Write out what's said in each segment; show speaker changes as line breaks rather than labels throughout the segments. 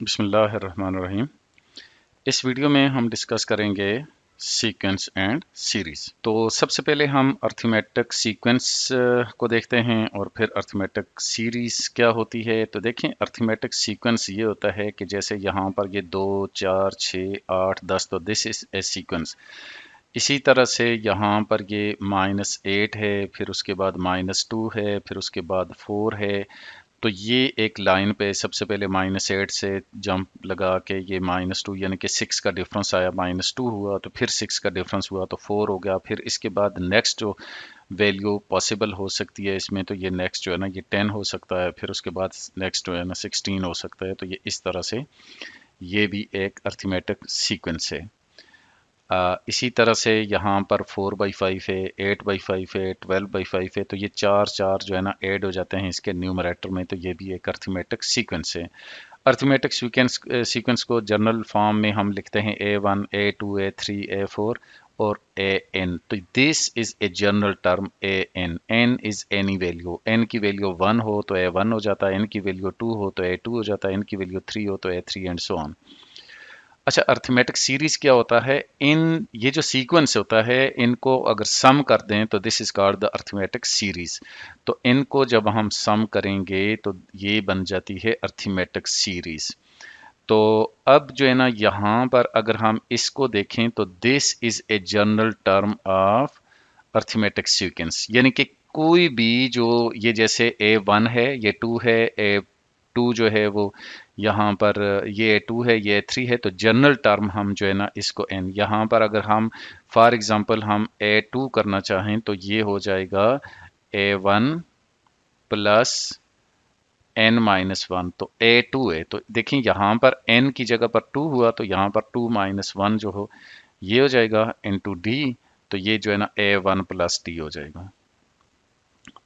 بسم اللہ الرحمن الرحیم۔ اس ویڈیو میں ہم ڈسکس کریں گے سیکوینس اینڈ سیریز۔ تو سب سے پہلے ہم ارتھمیٹک سیکوینس کو دیکھتے ہیں اور پھر ارتھمیٹک سیریز کیا ہوتی ہے۔ تو دیکھیں ارتھمیٹک سیکوینس یہ ہوتا ہے کہ جیسے یہاں پر یہ 2 4 6 8 10 تو دس از اے سیکوینس۔ اسی طرح سے یہاں پر یہ -8 ہے، پھر اس کے بعد -2 ہے، پھر اس کے بعد 4 ہے۔ تو یہ ایک لائن پہ سب سے پہلے -8 سے جمپ لگا کے یہ -2 یعنی کہ 6 کا ڈفرنس آیا، -2 ہوا تو پھر 6 کا ڈفرنس ہوا تو 4 ہو گیا۔ پھر اس کے بعد نیکسٹ جو ویلیو پاسبل ہو سکتی ہے اس میں، تو یہ نیکسٹ جو ہے نا یہ 10 ہو سکتا ہے، پھر اس کے بعد نیکسٹ جو ہے نا 16 ہو سکتا ہے۔ تو یہ اس طرح سے یہ بھی ایک ارتھمیٹک سیکوینس ہے۔ اسی طرح سے یہاں پر 4/5 ہے، 8/5 ہے، 12/5 ہے، تو یہ 4 جو ہے نا ایڈ ہو جاتے ہیں اس کے نیومریٹر میں، تو یہ بھی ایک ارتھمیٹک سیکوینس ہے۔ ارتھمیٹک سیکوینس کو جنرل فارم میں ہم لکھتے ہیں A1 A2 A3 A4 اور AN۔ تو this is a general term AN۔ N is any value, N کی ویلیو 1 ہو تو A1 ہو جاتا ہے، N کی ویلیو 2 ہو تو A2 ہو جاتا ہے، N کی ویلیو 3 ہو تو A3 اینڈ سو آن۔ اچھا، ارتھمیٹک سیریز کیا ہوتا ہے؟ یہ جو سیکوینس ہوتا ہے ان کو اگر سم کر دیں تو this is called the arithmetic series. تو ان کو جب ہم سم کریں گے تو یہ بن جاتی ہے ارتھمیٹک سیریز۔ تو اب جو ہے نا یہاں پر اگر ہم اس کو دیکھیں تو this is a general term of arithmetic sequence, یعنی کہ کوئی بھی جو یہ جیسے A1 ہے، یہ 2 ہے، A2 جو ہے وہ یہاں پر یہ A2 ہے، یہ A3 ہے، تو جنرل ٹرم ہم جو ہے نا اس کو N، یہاں پر اگر ہم فار ایگزامپل ہم A2 کرنا چاہیں تو یہ ہو جائے گا A1 پلس N-1، تو A2 ہے۔ تو دیکھیں یہاں پر N کی جگہ پر 2 ہوا تو یہاں پر 2-1 جو ہو یہ ہو جائے گا انٹو D، تو یہ جو ہے نا A1 پلس D ہو جائے گا۔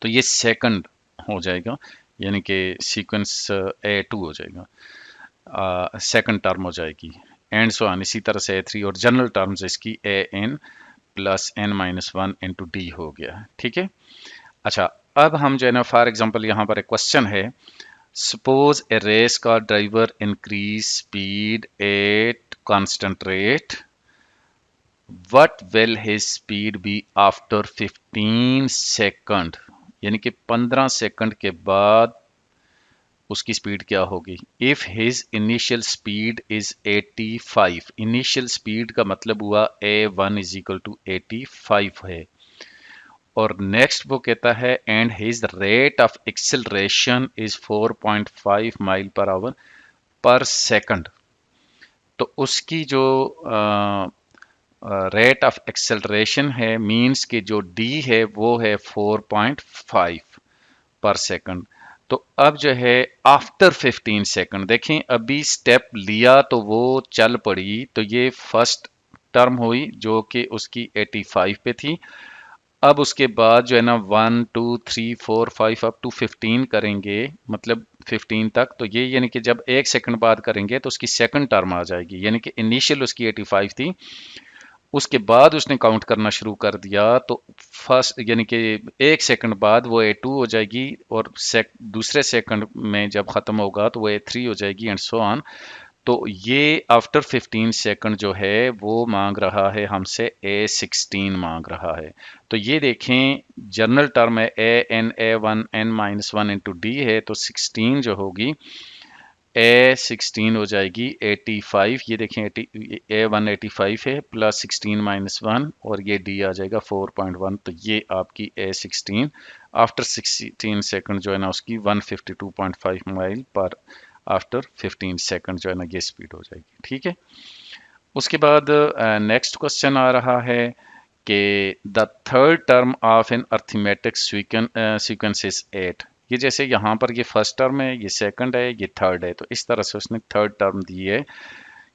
تو یہ سیکنڈ ہو جائے گا، یعنی کہ سیکوینس A2 ہو جائے گا، سیکنڈ ٹرم ہو جائے گی، اینڈ سو آن۔ اسی طرح سے A3 اور جنرل ٹرمز اس کی AN plus N-1 into D ہو گیا، ٹھیک ہے۔ اچھا، اب ہم جو ہے نا فار ایگزامپل یہاں پر ایک کوشچن ہے، سپوز اے ریس کا driver increase speed at constant rate, what will his speed be after 15 second, یعنی کہ 15 سیکنڈ کے بعد اس کی سپیڈ کیا ہوگی۔ if his initial speed is 85، initial speed کا مطلب ہوا A1 is equal to 85 ہے، اور نیکسٹ وہ کہتا ہے and his rate of acceleration is 4.5 mile per hour per second۔ تو اس کی جو ریٹ آف ایکسلریشن ہے، مینس کہ جو ڈی ہے وہ ہے 4.5 پر سیکنڈ۔ تو اب جو ہے آفٹر 15 سیکنڈ، دیکھیں ابھی سٹیپ لیا تو وہ چل پڑی، تو یہ فرسٹ ٹرم ہوئی جو کہ اس کی 85 پہ تھی۔ اب اس کے بعد جو ہے نا 1 2 3 4 5 اپ ٹو 15 کریں گے، مطلب 15 تک، تو یہ یعنی کہ جب ایک سیکنڈ بعد کریں گے تو اس کی سیکنڈ ٹرم آ جائے گی، یعنی کہ انیشیل اس کی 85 تھی، اس کے بعد اس نے کاؤنٹ کرنا شروع کر دیا تو فرسٹ یعنی کہ ایک سیکنڈ بعد وہ A2 ہو جائے گی، اور دوسرے سیکنڈ میں جب ختم ہوگا تو وہ A3 ہو جائے گی اینڈ سو آن۔ تو یہ آفٹر 15 سیکنڈ جو ہے وہ مانگ رہا ہے ہم سے A16 مانگ رہا ہے۔ تو یہ دیکھیں جنرل ٹرم ہے AN A1 N-1 into D ہے، تو 16 جو ہوگی A16 ہو جائے گی 85، یہ دیکھیں A1 85 ہے پلس 16-1 اور یہ D آ جائے گا 4.1، تو یہ آپ کی A16 آفٹر 16 سیکنڈ جو ہے نا اس کی 152.5 مائل پر آفٹر 15 سیکنڈ جو ہے نا یہ سپیڈ ہو جائے گی، ٹھیک ہے۔ اس کے بعد نیکسٹ کوسچن آ رہا ہے کہ the third term of an arithmetic sequence is 8۔ یہ جیسے یہاں پر یہ فرسٹ ٹرم ہے، یہ سیکنڈ ہے، یہ تھرڈ ہے، تو اس طرح سے اس نے تھرڈ ٹرم دی ہے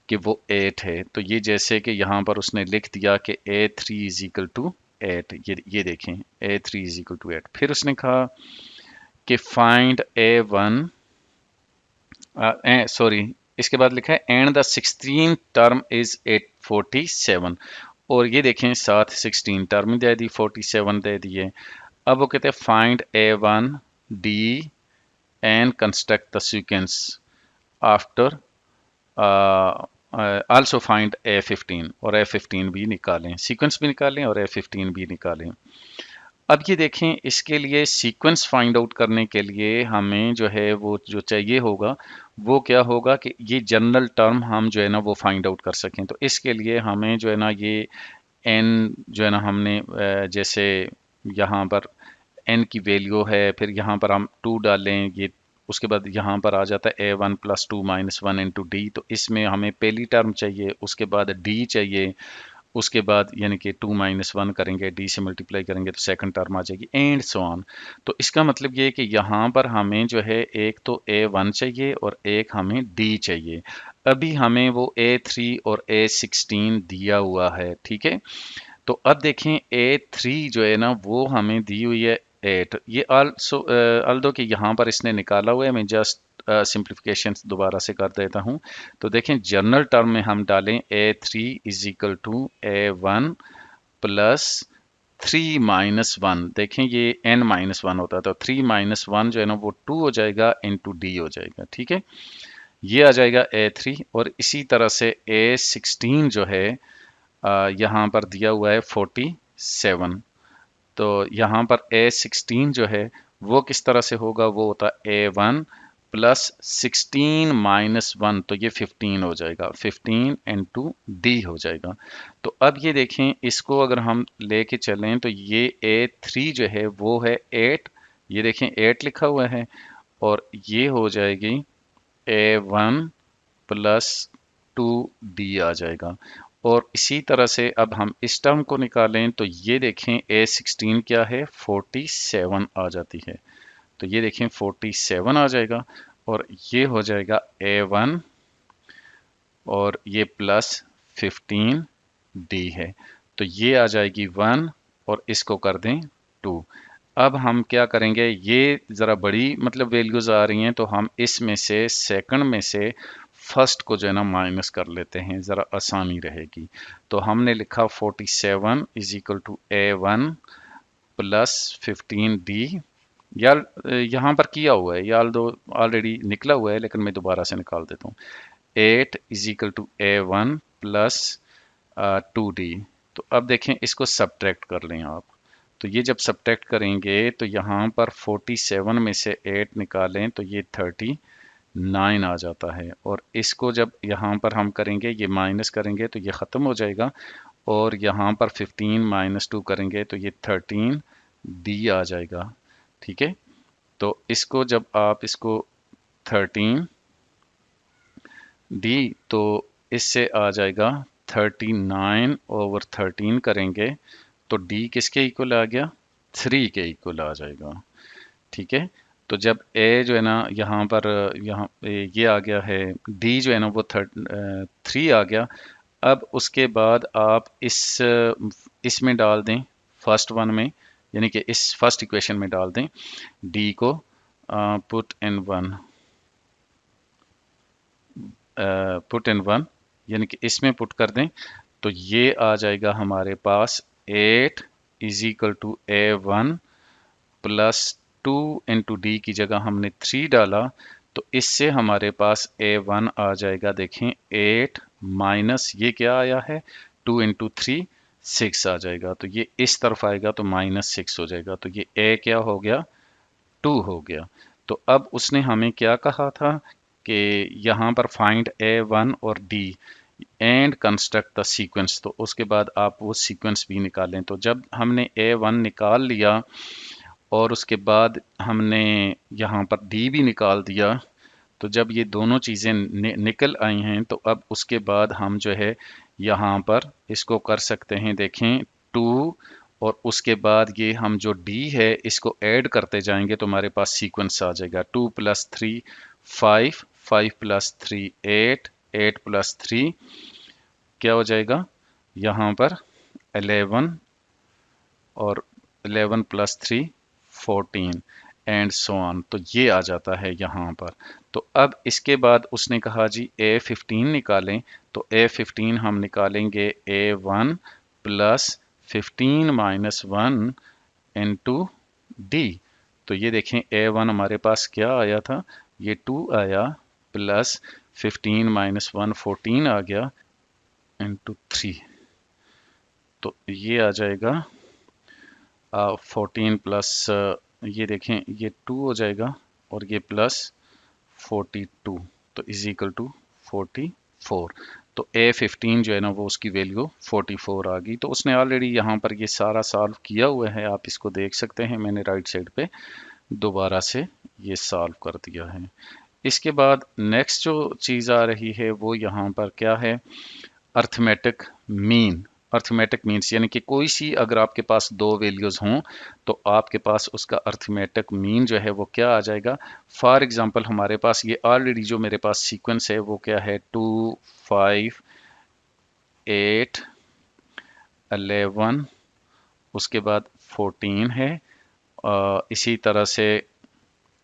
کہ وہ 8 ہے۔ تو یہ جیسے کہ یہاں پر اس نے لکھ دیا کہ A3 is equal to 8، یہ دیکھیں A3 is equal to 8۔ پھر اس نے کہا کہ find A1 سوری، اس کے بعد لکھا ہے اینڈ دا 16 ٹرم از 847، اور یہ دیکھیں ساتھ 16 ٹرم دے دی، 47 دے دیے۔ اب وہ کہتے ہیں find A1 D and construct the sequence after also find A15 और A15 भी निकालें, सीक्वेंस भी निकालें और A15 भी निकालें। अब ये देखें, इसके लिए सीक्वेंस फाइंड आउट करने के लिए हमें जो है वो जो चाहिए होगा वो क्या होगा कि ये जनरल टर्म हम जो है ना वो फाइंड आउट कर सकें। तो इसके लिए हमें जो है ना ये n जो है ना हमने जैसे यहाँ पर n की वैल्यू है, फिर यहाँ पर हम 2 डालें, ये उसके बाद यहाँ पर आ जाता है A1 + 2 - 1 इंटू डी। तो इसमें हमें पहली टर्म चाहिए, उसके बाद d चाहिए, उसके बाद यानी कि 2 - 1 करेंगे, d से मल्टीप्लाई करेंगे तो सेकंड टर्म आ जाएगी, एंड सो ऑन। तो इसका मतलब ये है कि यहाँ पर हमें जो है एक तो A1 चाहिए और एक हमें d चाहिए। अभी हमें वो A3 और A16 दिया हुआ है, ठीक है। तो अब देखें A3 जो है ना वो हमें दी हुई है 8। ये ऑल्दो कि यहाँ पर इसने निकाला हुआ है, मैं जस्ट सिंप्लीफिकेशन दोबारा से कर देता हूँ। तो देखें जनरल टर्म में हम डालें A3 = A1 + 3 - 1। देखें ये n-1 होता है, तो 3 - 1 जो है ना वो 2 हो जाएगा इंटू डी हो जाएगा, ठीक है। ये आ जाएगा A3 और इसी तरह से A16 जो है यहाँ पर दिया हुआ है 47। तो यहाँ पर A16 जो है वो किस तरह से होगा, वो होता है A1 + 16 - 1, तो ये 15 हो जाएगा, 15 इंटू डी हो जाएगा। तो अब ये देखें, इसको अगर हम लेके चलें तो ये A3 जो है वो है 8, ये देखें 8 लिखा हुआ है, और ये हो जाएगी A1 + 2d आ जाएगा। और इसी तरह से अब हम इस टर्म को निकालें तो ये देखें A16 क्या है, 47 आ जाती है। तो ये देखें 47 आ जाएगा, और ये हो जाएगा A1 और ये प्लस 15d है। तो ये आ जाएगी 1 और इसको कर दें 2। अब हम क्या करेंगे, ये ज़रा बड़ी मतलब वैल्यूज़ आ रही हैं, तो हम इसमें से सेकंड में से फर्स्ट को जो है ना माइनस कर लेते हैं, ज़रा आसानी रहेगी। तो हमने लिखा 47 = A1 + 15d। यार यहाँ पर किया हुआ है, यार दो ऑलरेडी निकला हुआ है, लेकिन मैं दोबारा से निकाल देता हूँ। 8 = A1 + 2d। तो अब देखें, इसको सब्ट्रैक्ट कर लें आप। तो ये जब सब्ट्रैक्ट करेंगे तो यहाँ पर 47 में से 8 निकालें तो ये 39 आ जाता है, और इसको जब यहाँ पर हम करेंगे, ये माइनस करेंगे तो ये ख़त्म हो जाएगा, और यहाँ पर 15 - 2 करेंगे तो ये 13d आ जाएगा, ठीक है। तो इसको जब आप इसको 13d, तो इससे आ जाएगा 39/13 करेंगे तो d किसके इक्वल आ गया, 3 के इक्वल आ जाएगा, ठीक है। तो जब a जो है ना यहाँ पर ये आ गया है, d जो है ना वो 3 आ गया। अब उसके बाद आप इसमें डाल दें, फर्स्ट वन में, यानी कि इस फर्स्ट इक्वेशन में डाल दें d को, पुट इन 1, यानी कि इसमें पुट कर दें, तो ये आ जाएगा हमारे पास 8 = A1 + 2 इंटू डी की जगह हमने 3 डाला, तो इससे हमारे पास A1 आ जाएगा, देखें 8 माइनस ये क्या आया है 2 इंटू 3 6 आ जाएगा। तो ये इस तरफ आएगा तो -6 हो जाएगा। तो ये A क्या हो गया, 2 हो गया। तो अब उसने हमें क्या कहा था कि यहाँ पर फाइंड A1 और D and construct the sequence. तो उसके बाद आप वो सीक्वेंस भी निकालें। तो जब हमने A1 निकाल लिया और उसके बाद हमने यहाँ पर D भी निकाल दिया, तो जब ये दोनों चीज़ें निकल आई हैं, तो अब उसके बाद हम जो है यहाँ पर इसको कर सकते हैं, देखें 2, और उसके बाद ये हम जो D है इसको ऐड करते जाएंगे तो हमारे पास सीक्वेंस आ जाएगा 2 + 3 5, 5 + 3 8, 8 + 3 क्या हो जाएगा यहाँ पर 11, और 11 + 3 14 एंड सो ऑन। तो ये आ जाता है यहाँ पर। तो अब इसके बाद उसने कहा जी A15 निकालें, तो A15 हम निकालेंगे A1 + 15 - 1 इंटू D। तो ये देखें A1 हमारे पास क्या आया था, ये 2 आया, प्लस 15 माइनस 1 14 आ गया इंटू 3, तो ये आ जाएगा 14 प्लस ये देखें ये 2 हो जाएगा और ये प्लस 42, तो इज इक्वल टू 44। तो A15 जो है ना वो उसकी वैल्यू 44 आ गई। तो उसने ऑलरेडी यहाँ पर ये सारा सॉल्व किया हुआ है, आप इसको देख सकते हैं, मैंने राइट साइड पे दोबारा से ये सॉल्व कर दिया है। इसके बाद नेक्स्ट जो चीज़ आ रही है वो यहाँ पर क्या है, अर्थमेटिक मीन। अर्थमेटिक मीन्स यानी कि कोई सी अगर आपके पास दो वैल्यूज हों तो आपके पास उसका अर्थमेटिक मीन जो है वो क्या आ जाएगा। फॉर एग्जांपल हमारे पास ये ऑलरेडी जो मेरे पास सीक्वेंस है वो क्या है, 2 5 8 11 उसके बाद 14 है, इसी तरह से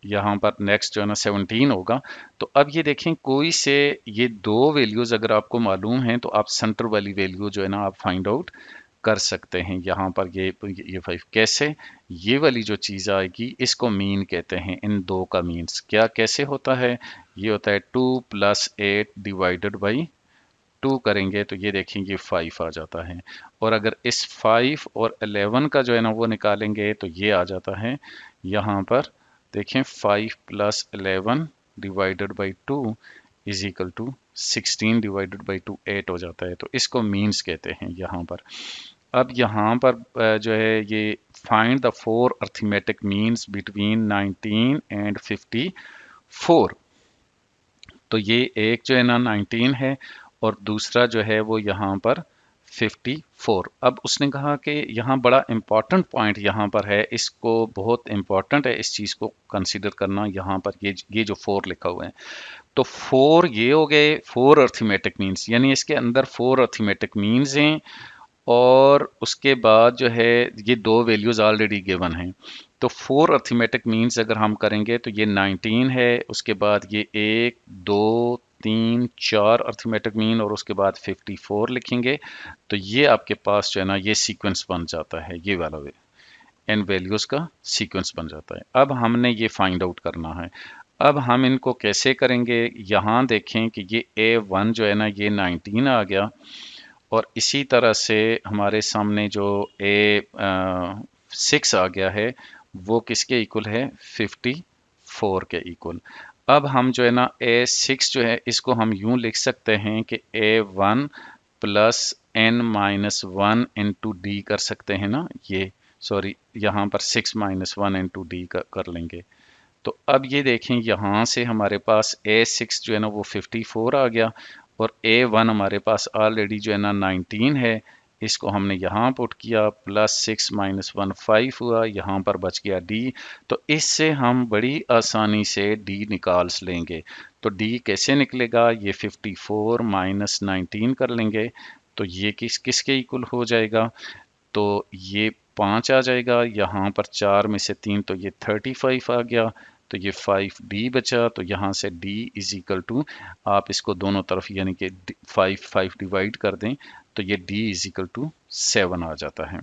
यहाँ पर नेक्स्ट जो है ना 17 होगा। तो अब ये देखें कोई से ये दो वैल्यूज अगर आपको मालूम हैं तो आप सेंटर वाली वैल्यू जो है ना आप फाइंड आउट कर सकते हैं। यहाँ पर ये 5 कैसे, ये वाली जो चीज़ आएगी इसको मीन कहते हैं। इन दो का मीन्स क्या कैसे होता है, ये होता है 2 + 8 डिवाइडेड बाई 2 करेंगे तो ये देखें ये 5 आ जाता है। और अगर इस 5 और 11 का जो है ना वो निकालेंगे तो ये आ जाता है यहाँ पर देखें 5 + 11 divided by 2 is equal to 16 divided by 2 8 हो जाता है। तो इसको मीन्स कहते हैं यहाँ पर। अब यहाँ पर जो है ये find the 4 arithmetic means between 19 and 54। तो ये एक जो है ना 19 है और दूसरा जो है वो यहाँ पर 54। अब उसने कहा कि यहाँ बड़ा इंपॉर्टेंट पॉइंट यहाँ पर है, इसको बहुत इंपॉर्टेंट है इस चीज़ को कंसीडर करना। यहाँ पर ये जो 4 लिखा हुआ है, तो 4 ये हो गए 4 अर्थमेटिक मीन्स, यानी इसके अंदर 4 अर्थमेटिक मीन्स हैं और उसके बाद जो है ये दो वैल्यूज ऑलरेडी गिवन हैं। तो 4 अर्थमेटिक मीन्स अगर हम करेंगे तो ये 19 है, उसके बाद ये 1 2 3 4 अर्थमेटिक मीन और उसके बाद 54 लिखेंगे तो ये आपके पास जो है ना ये सीक्वेंस बन जाता है, ये वाला इन वैल्यूज का सीक्वेंस बन जाता है। अब हमने ये फाइंड आउट करना है। अब हम इनको कैसे करेंगे, यहाँ देखें कि ये A1 जो है ना ये 19 आ गया और इसी तरह से हमारे सामने जो A6 आ गया है वो किसके इक्वल है, 54 के इक्वल। अब हम जो है ना A6 जो है इसको हम यूं लिख सकते हैं कि A1 + n-1 इंटू डी कर सकते हैं ना, ये सॉरी यहाँ पर 6 - 1 इंटू डी कर लेंगे। तो अब ये देखें यहाँ से हमारे पास A6 जो है ना वो 54 आ गया और A1 हमारे पास ऑलरेडी जो है ना 19 है, इसको हमने यहाँ पुट किया +6 - 1 5 हुआ, यहाँ पर बच गया D। तो इससे हम बड़ी आसानी से D निकाल लेंगे। तो D कैसे निकलेगा, ये 54 - 19 कर लेंगे तो ये किसके इक्वल हो जाएगा, तो ये 5 आ जाएगा, यहाँ पर 4 में से 3 तो ये 35 आ गया, तो ये 5D बचा। तो यहाँ से D इज इक्वल टू, आप इसको दोनों तरफ यानी कि 5 डिवाइड कर दें तो ये D इज इक्वल टू 7 आ जाता है।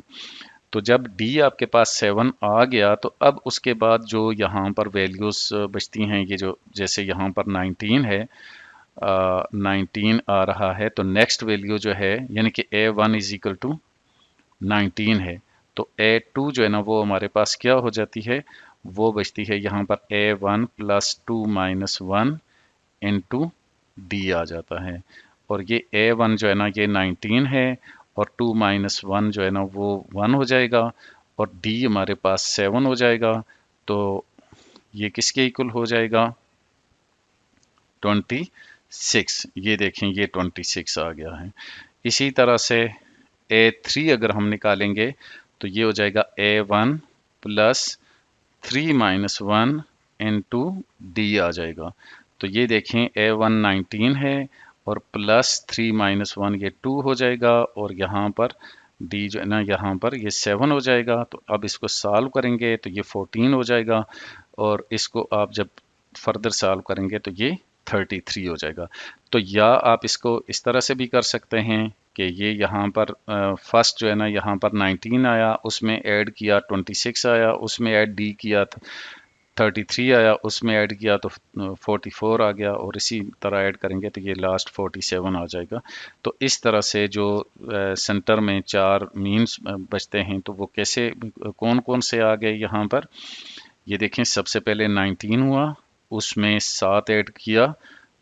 तो जब D आपके पास 7 आ गया तो अब उसके बाद जो यहाँ पर वैल्यूज बचती हैं, ये जो जैसे यहाँ पर 19 है, 19 आ रहा है तो नेक्स्ट वैल्यू जो है यानी कि A1 इज इक्वल टू 19 है, तो A2 जो है ना वो हमारे पास क्या हो जाती है, वो बचती है यहाँ पर A1 + 2 - 1 इंटू D आ जाता है। और ये A1 जो है ना ये 19 है और 2 - 1 जो है ना वो 1 हो जाएगा और D हमारे पास 7 हो जाएगा। तो ये किसके इक्वल हो जाएगा, 26। ये देखें ये 26 आ गया है। इसी तरह से A3 अगर हम निकालेंगे तो ये हो जाएगा A1 + 3 - 1 इंटू D आ जाएगा। तो ये देखें A1 19 है और +3 - 1 ये 2 हो जाएगा और यहाँ पर D जो है ना यहाँ पर ये 7 हो जाएगा। तो अब इसको सॉल्व करेंगे तो ये 14 हो जाएगा और इसको आप जब फर्दर सॉल्व करेंगे तो ये 33 हो जाएगा। तो या आप इसको इस तरह से भी कर सकते हैं कि ये यहाँ पर फर्स्ट जो है ना यहाँ पर 19 आया, उसमें ऐड किया 26 आया, उसमें ऐड D किया 33 आया, उसमें ऐड किया तो 44 आ गया, और इसी तरह ऐड करेंगे तो ये लास्ट 47 आ जाएगा। तो इस तरह से जो सेंटर में 4 मीन्स बचते हैं, तो वो कैसे, कौन कौन से आ गए यहाँ पर। ये देखें, सबसे पहले 19 हुआ, उसमें 7 ऐड किया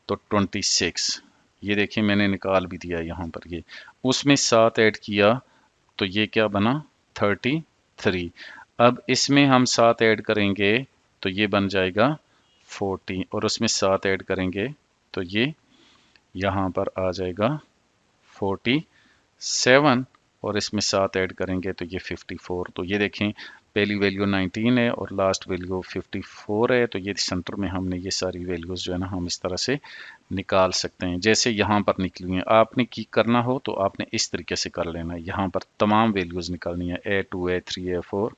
तो 26। ये देखिए मैंने निकाल भी दिया यहाँ पर, ये उसमें 7 ऐड किया तो ये क्या बना, 33। अब इसमें हम 7 ऐड करेंगे तो ये बन जाएगा 40, और उसमें 7 ऐड करेंगे तो ये यहाँ पर आ जाएगा 47, और इसमें 7 ऐड करेंगे तो ये 54। तो ये देखें, पहली वैल्यू 19 है और लास्ट वैल्यू 54 है, तो ये सेंटर में हमने ये सारी वैल्यूज जो है ना हम इस तरह से निकाल सकते हैं, जैसे यहाँ पर निकली हैं। आपने की करना हो तो आपने इस तरीके से कर लेना है, यहाँ पर तमाम वैल्यूज निकालनी है, A2 A3 A4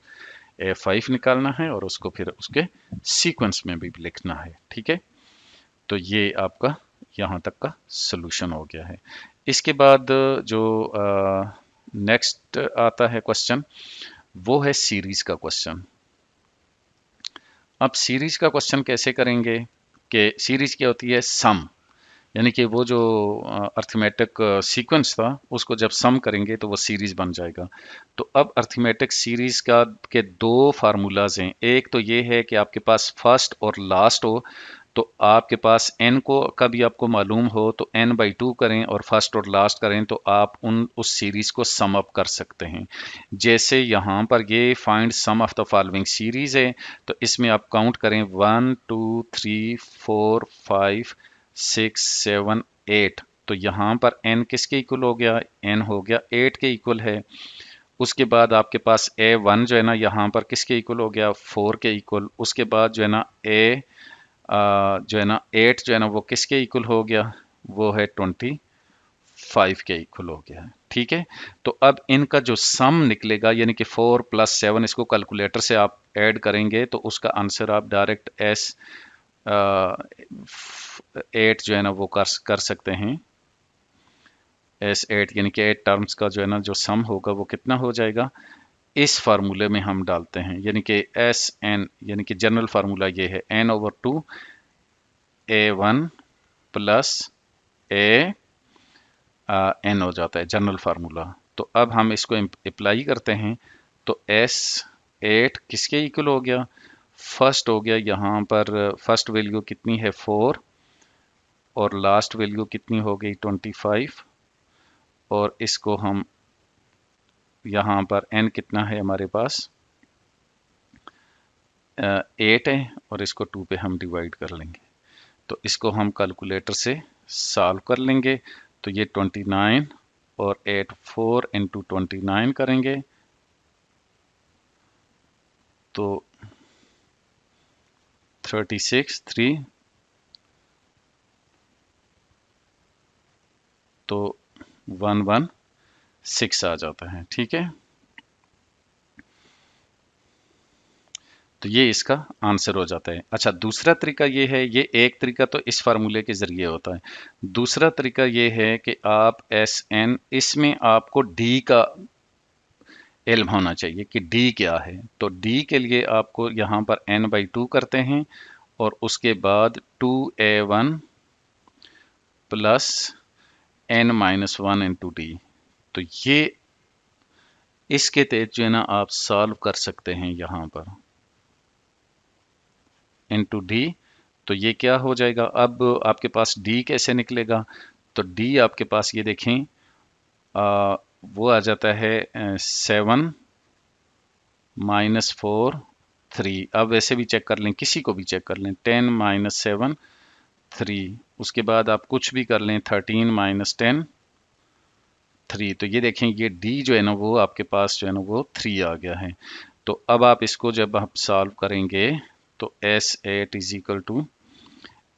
A5 निकालना है, और उसको फिर उसके सीक्वेंस में भी लिखना है, ठीक है। तो ये आपका यहाँ तक का सोल्यूशन हो गया है। इसके बाद जो नेक्स्ट आता है क्वेश्चन, वो है सीरीज का क्वेश्चन। अब सीरीज का क्वेश्चन कैसे करेंगे कि सीरीज क्या होती है, सम, यानी कि वो जो अर्थमेटिक सीक्वेंस था उसको जब सम करेंगे तो वो सीरीज बन जाएगा। तो अब अर्थमेटिक सीरीज का के दो फार्मूलाज हैं। एक तो ये है कि आपके पास फर्स्ट और लास्ट हो, तो आपके पास n को कभी आपको मालूम हो तो n/2 करें और फर्स्ट और लास्ट करें, तो आप उस सीरीज को सम अप कर सकते हैं। जैसे यहाँ पर ये find sum of the following series है, तो इसमें आप काउंट करें 1 2 3 4 5 6 7 8। तो यहाँ पर n किसके इक्वल हो गया, n हो गया 8 के इक्वल है। उसके बाद आपके पास A1 जो है ना यहाँ पर किसके इक्वल हो गया, 4 के इक्वल। उसके बाद जो है ना जो है ना 8 जो है ना वो किसके इक्वल हो गया, वो है 25 के इक्वल हो गया है, ठीक है। तो अब इनका जो सम निकलेगा, यानी कि 4 + 7, इसको कैलकुलेटर से आप ऐड करेंगे तो उसका आंसर आप डायरेक्ट S8 जो है ना वो कर सकते हैं। S8 यानी कि 8 टर्म्स का जो है ना जो सम होगा वो कितना हो जाएगा, इस फार्मूले में हम डालते हैं, यानी कि SN, यानी कि जनरल फार्मूला ये है n/2 A1 + n हो जाता है जनरल फार्मूला। तो अब हम इसको अप्लाई करते हैं, तो S8 किसके इक्वल हो गया, फर्स्ट हो गया, यहाँ पर फर्स्ट वैल्यू कितनी है 4, और लास्ट वैल्यू कितनी हो गई 25, और इसको हम यहाँ पर n कितना है हमारे पास 8 है, और इसको 2 पे हम डिवाइड कर लेंगे। तो इसको हम कैलकुलेटर से सॉल्व कर लेंगे, तो ये 29 और 8 4 × 29 करेंगे तो 36 3, तो 116 आ जाता है, ठीक है। तो ये इसका आंसर हो जाता है। अच्छा, दूसरा तरीका ये है, ये एक तरीका तो इस फार्मूले के ज़रिए होता है। दूसरा तरीका ये है कि आप SN, इसमें आपको D का इल्म होना चाहिए कि D क्या है। तो D के लिए आपको यहाँ पर n/2 करते हैं, और उसके बाद 2A1 + n-1 × D। तो ये इसके तहत जो है ना आप सॉल्व कर सकते हैं यहाँ पर × D। तो ये क्या हो जाएगा, अब आपके पास D कैसे निकलेगा, तो D आपके पास ये देखें वो आ जाता है 7 - 4 3। अब वैसे भी चेक कर लें, किसी को भी चेक कर लें, 10 - 7 3। उसके बाद आप कुछ भी कर लें, 13 - 10 3। तो ये देखें, ये D जो है ना वो आपके पास जो है ना वो 3 आ गया है। तो अब आप इसको जब आप सॉल्व करेंगे तो S8 =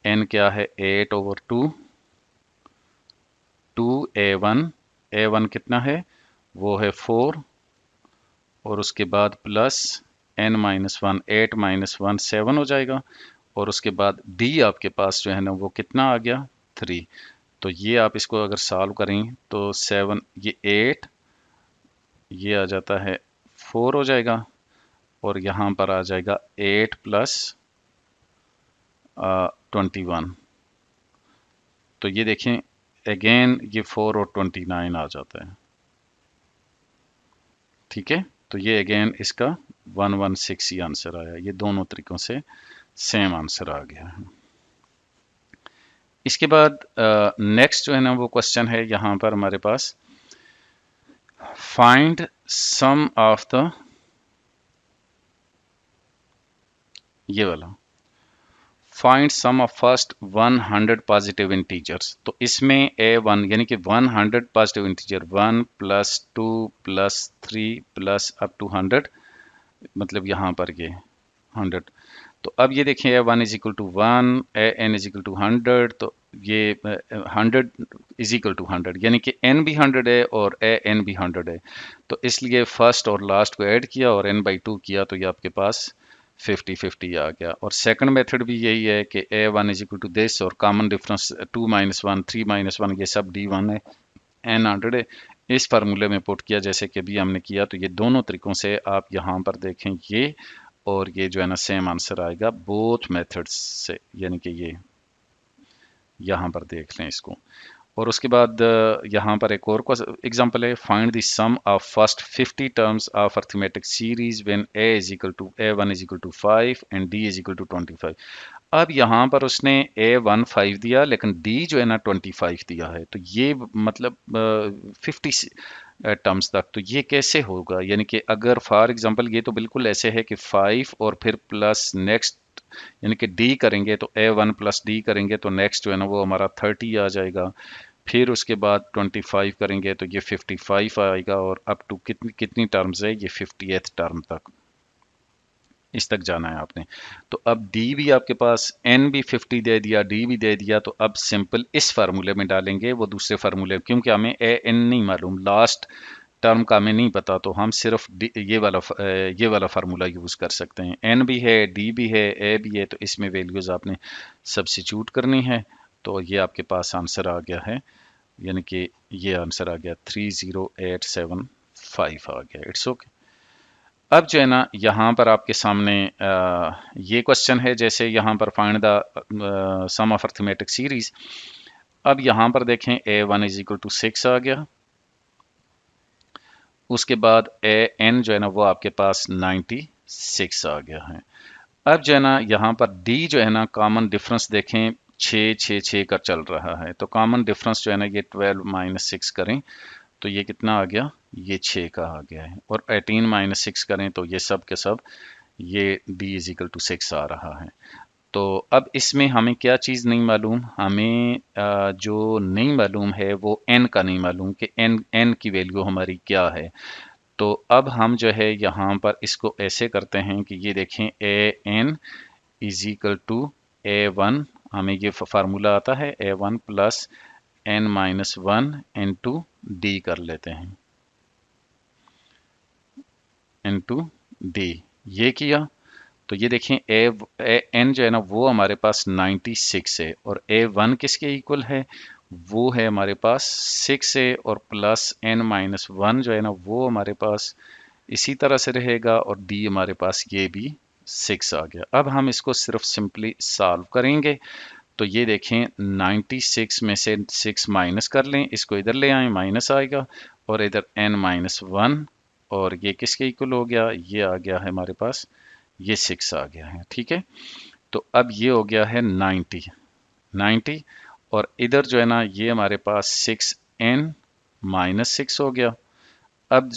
n क्या है 8/2 2A1 कितना है, वो है 4, और उसके बाद प्लस n-1 8 - 1 7 हो जाएगा, और उसके बाद D आपके पास जो है ना वो कितना आ गया 3। तो ये आप इसको अगर सॉल्व करें तो 7 ये 8, ये आ जाता है 4 हो जाएगा, और यहाँ पर आ जाएगा 8 + 21. تو یہ دیکھیں اگین یہ 4 اور 29 آ جاتا ہے. ٹھیک ہے، تو یہ اگین اس کا 116 ہی آنسر آیا. یہ دونوں طریقوں سے سیم آنسر آ گیا ہے. اس کے بعد نیکسٹ جو ہے نا وہ کوشچن ہے یہاں پر ہمارے پاس فائنڈ سم آف دا، یہ والا find some of first 100 positive integers. تو اس میں A1 یعنی کہ 100 پازیٹیو انٹیجر 1 + 2 + 3 + up to 100، مطلب یہاں پر یہ 100. تو اب یہ دیکھیں A1 = 1، AN = 100، تو یہ 100 = 100 یعنی کہ N بھی 100 ہے اور AN بھی 100 ہے. تو اس لیے فرسٹ اور لاسٹ کو ایڈ کیا اور N/2 کیا تو یہ آپ کے پاس 50-50 آ گیا. اور سیکنڈ میتھڈ بھی یہی ہے کہ A1 = this اور کامن ڈفرنس 2 - 1 3 - 1 یہ سب D1 ہے، N 100 ہے. اس فارمولے میں پٹ کیا جیسے کہ ابھی ہم نے کیا. تو یہ دونوں طریقوں سے آپ یہاں پر دیکھیں یہ اور یہ جو ہے نا سیم آنسر آئے گا بوتھ میتھڈز سے، یعنی کہ یہ یہاں پر دیکھ لیں اس کو. اور اس کے بعد یہاں پر ایک اور ایگزامپل ہے، find the some of first 50 terms of arithmetic series when A1 = 5 and D = 25. اب یہاں پر اس نے A1 5 دیا لیکن D جو ہے نا 25 دیا ہے. تو یہ مطلب 50 ٹرمز تک، تو یہ کیسے ہوگا؟ یعنی کہ اگر فار ایگزامپل یہ تو بالکل ایسے ہے کہ 5 اور پھر پلس نیکسٹ یعنی کہ D کریں گے تو A1 + D کریں گے تو نیکسٹ جو ہے نا وہ ہمارا 30 آ جائے گا. پھر اس کے بعد 25 کریں گے تو یہ 55 آئے گا اور اپ ٹو کتنی ٹرمز ہے یہ 50th ٹرم تک، اس تک جانا ہے آپ نے. تو اب D بھی آپ کے پاس N بھی 50 دے دیا، D بھی دے دیا. تو اب سمپل اس فارمولے میں ڈالیں گے وہ دوسرے فارمولے، کیونکہ ہمیں AN نہیں معلوم، لاسٹ ٹرم کا ہمیں نہیں پتا، تو ہم صرف یہ والا فارمولا یوز کر سکتے ہیں. N بھی ہے، D بھی ہے، A بھی ہے، تو اس میں ویلیوز آپ نے سبسٹیچیوٹ کرنی ہے. تو یہ آپ کے پاس آنسر آ گیا ہے، یعنی کہ یہ آنسر آ گیا 30875 آ گیا. It's okay. اب جو ہے نا یہاں پر آپ کے سامنے یہ کوشچن ہے، جیسے یہاں پر find the sum of arithmetic series. اب یہاں پر دیکھیں A1 = 6 آ گیا. اس کے بعد AN جو ہے نا وہ آپ کے پاس 96 آ گیا ہے. اب جو ہے نا یہاں پر D جو ہے نا کامن ڈفرنس دیکھیں 6 کا چل رہا ہے. تو کامن ڈفرنس جو ہے نا یہ 12 - 6 کریں تو یہ کتنا آ گیا؟ یہ 6 کا آ گیا ہے. اور 18 - 6 کریں تو یہ سب کے سب یہ D = 6 آ رہا ہے. تو اب اس میں ہمیں کیا چیز نہیں معلوم؟ ہمیں جو نہیں معلوم ہے وہ N کا نہیں معلوم کہ N کی ویلیو ہماری کیا ہے. تو اب ہم جو ہے یہاں پر اس کو ایسے کرتے ہیں کہ یہ دیکھیں AN = A1، ہمیں یہ فارمولا آتا ہے A1 + N - 1 into D کر لیتے ہیں، into D. یہ کیا تو یہ دیکھیں N جو ہے نا وہ ہمارے پاس 96 ہے اور A1 کس کے ایکول ہے؟ وہ ہے ہمارے پاس 6 ہے، اور پلس N - 1 جو ہے نا وہ ہمارے پاس اسی طرح سے رہے گا، اور D ہمارے پاس یہ بھی 6 آ گیا. اب ہم اس کو صرف سمپلی سالو کریں گے. تو یہ دیکھیں 96 میں سے 6 مائنس کر لیں، اس کو ادھر لے آئیں، مائنس آئے گا، اور ادھر N - 1 اور یہ کس کے ایکول ہو گیا؟ یہ آ گیا ہے ہمارے پاس، یہ 6 آ گیا ہے. ٹھیک ہے، تو اب یہ ہو گیا ہے 90 اور ادھر جو ہے نا یہ ہمارے پاس 6N - 6 ہو گیا. اب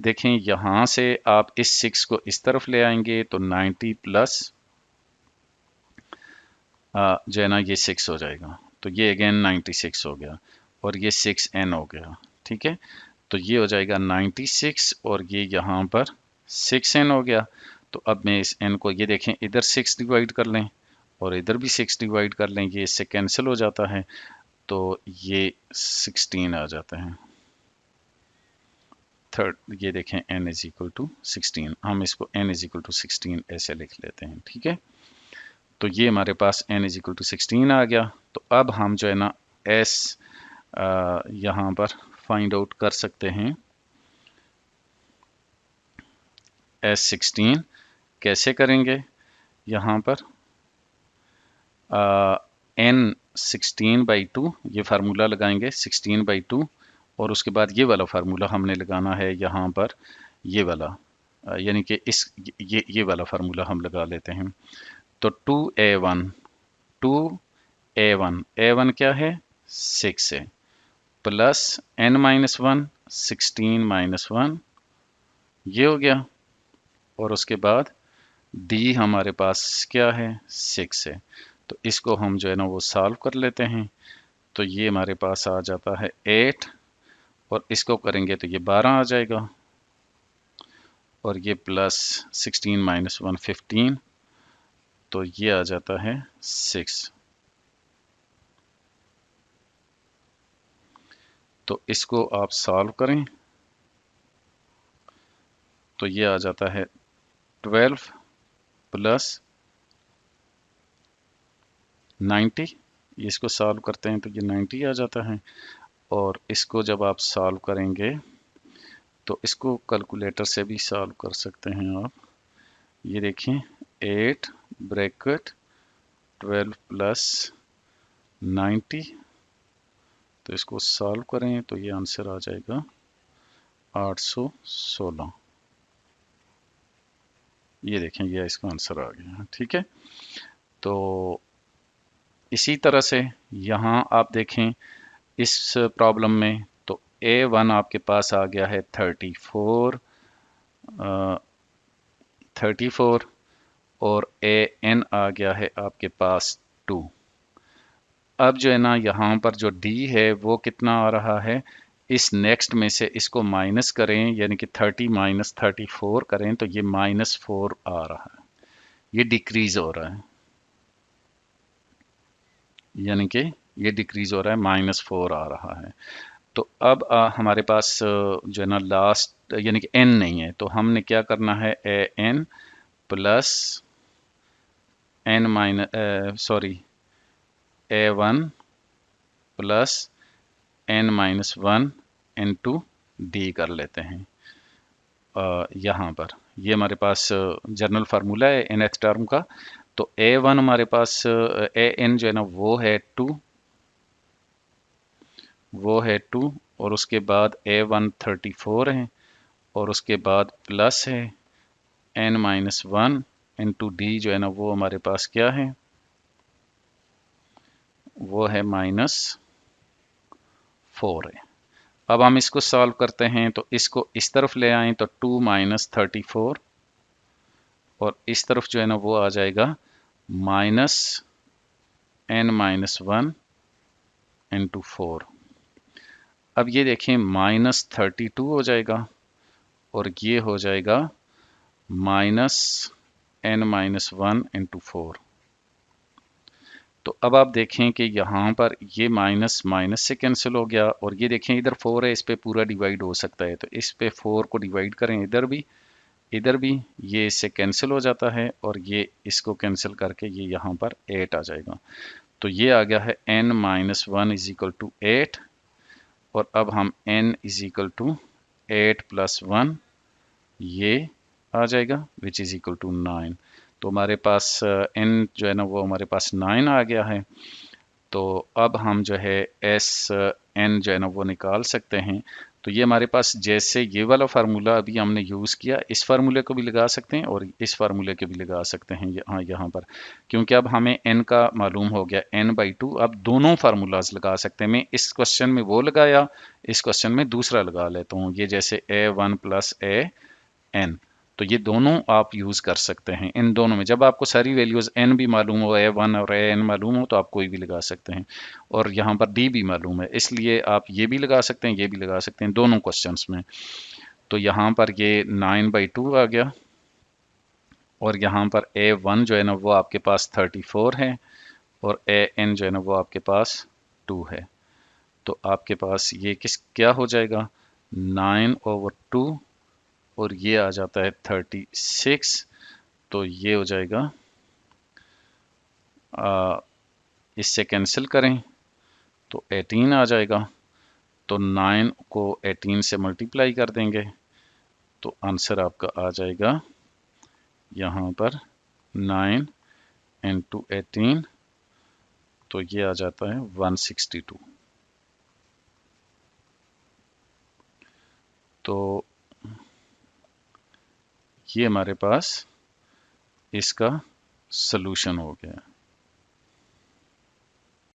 دیکھیں یہاں سے آپ اس 6 کو اس طرف لے آئیں گے تو 90 پلس جو ہے نا یہ 6 ہو جائے گا. تو یہ اگین 96 ہو گیا اور یہ 6N ہو گیا. ٹھیک ہے، تو یہ ہو جائے گا 96 اور یہ یہاں پر 6N ہو گیا. تو اب میں اس N کو یہ دیکھیں ادھر 6 ڈیوائیڈ کر لیں اور ادھر بھی 6 ڈیوائیڈ کر لیں، یہ اس سے کینسل ہو جاتا ہے تو یہ 16 آ جاتا ہے. تھرڈ یہ دیکھیں N = 16، ہم اس کو N = 16 ایسے لکھ لیتے ہیں. ٹھیک ہے، تو یہ ہمارے پاس N = 16 آ گیا. تو اب ہم جو ہے نا S یہاں پر فائنڈ آؤٹ کر سکتے ہیں. S16 کیسے کریں گے؟ یہاں پر n 16/2 ये फार्मूला लगाएंगे 16/2 और उसके बाद ये वाला फार्मूला हमने लगाना है यहाँ पर ये वाला यानी कि इस ये वाला फार्मूला हम लगा लेते हैं। तो 2a1 क्या है 6 है प्लस n-1 16-1 ये हो गया और उसके बाद d हमारे पास क्या है 6 है। तो इसको हम जो है ना वो सॉल्व कर लेते हैं। तो ये हमारे पास आ जाता है 8 और इसको करेंगे तो ये 12 आ जाएगा और ये प्लस 16-1 15 तो ये आ जाता है 6। तो इसको आप सॉल्व करें तो ये आ जाता है 12 प्लस 90 इसको सॉल्व करते हैं तो ये 90 आ जाता है। और इसको जब आप सॉल्व करेंगे तो इसको कैलकुलेटर से भी सॉल्व कर सकते हैं आप। ये देखिए 8 ब्रैकेट 12 प्लस 90 तो इसको सॉल्व करें तो ये आंसर आ जाएगा 816। ये देखें ये इसका आंसर आ गया। ठीक है तो इसी तरह से यहाँ आप देखें इस प्रॉब्लम में तो A1 आपके पास आ गया है 34 और AN आ गया है आपके पास 2। अब जो है ना यहाँ पर जो D है वो कितना आ रहा है इस नेक्स्ट में से इसको माइनस करें यानी कि 30 माइनस 34 करें तो ये -4 आ रहा है ये डिक्रीज हो रहा है यानी कि ये डिक्रीज हो रहा है -4 आ रहा है। तो अब हमारे पास जो है ना लास्ट यानी कि n नहीं है तो हमने क्या करना है an plus a1 plus n-1 into d कर लेते हैं। यहाँ पर ये हमारे पास जनरल फार्मूला है nth टर्म का। तो a1 हमारे पास an जो है ना वो है 2 और उसके बाद a1 34 है और उसके बाद प्लस है n-1 इंटू डी जो है ना वो हमारे पास क्या है वो है -4 है। अब हम इसको सॉल्व करते हैं तो इसको इस तरफ ले आएं तो 2 - 34 और इस तरफ जो है ना वो आ जाएगा -n-1 इंटू 4। अब ये देखें -32 हो जाएगा और ये हो जाएगा -n-1 इंटू 4। तो अब आप देखें कि यहाँ पर ये माइनस माइनस से कैंसिल हो गया और ये देखें इधर 4 है इस पे पूरा डिवाइड हो सकता है तो इस पे 4 को डिवाइड करें इधर भी ये इससे कैंसिल हो जाता है और ये इसको कैंसिल करके ये यहाँ पर 8 आ जाएगा। तो ये आ गया है n-1 = 8 और अब हम n = 8 + 1 ये आ जाएगा विच इज इक्वल टू 9। तो हमारे पास n जो है ना वो हमारे पास 9 आ गया है। तो अब हम जो है n जो है ना वो निकाल सकते हैं। तो ये हमारे पास जैसे ये वाला फार्मूला अभी हमने यूज़ किया इस फार्मूले को भी लगा सकते हैं और इस फार्मूले को भी लगा सकते हैं यहाँ पर क्योंकि अब हमें n का मालूम हो गया n/2। अब दोनों फार्मूलाज लगा सकते हैं। मैं इस क्वेश्चन में वो लगाया इस क्वेश्चन में दूसरा लगा लेता हूँ ये जैसे a1 + an तो ये दोनों आप यूज़ कर सकते हैं। इन दोनों में जब आपको सारी वैल्यूज़ n भी मालूम हो a1 और an मालूम हो तो आप कोई भी लगा सकते हैं और यहाँ पर d भी मालूम है इसलिए आप ये भी लगा सकते हैं ये भी लगा सकते हैं दोनों क्वेश्चंस में। तो यहाँ पर ये 9/2 आ गया और यहाँ पर a1 जो है ना वो आपके पास 34 है और an जो है ना वो आपके पास 2 है। तो आपके पास ये क्या हो जाएगा 9/2 और ये आ जाता है 36। तो ये हो जाएगा इससे कैंसिल करें तो 18 आ जाएगा। तो 9 को 18 से मल्टीप्लाई कर देंगे तो आंसर आपका आ जाएगा यहाँ पर 9 × 18 तो ये आ जाता है 162। तो ये हमारे पास इसका सलूशन हो गया।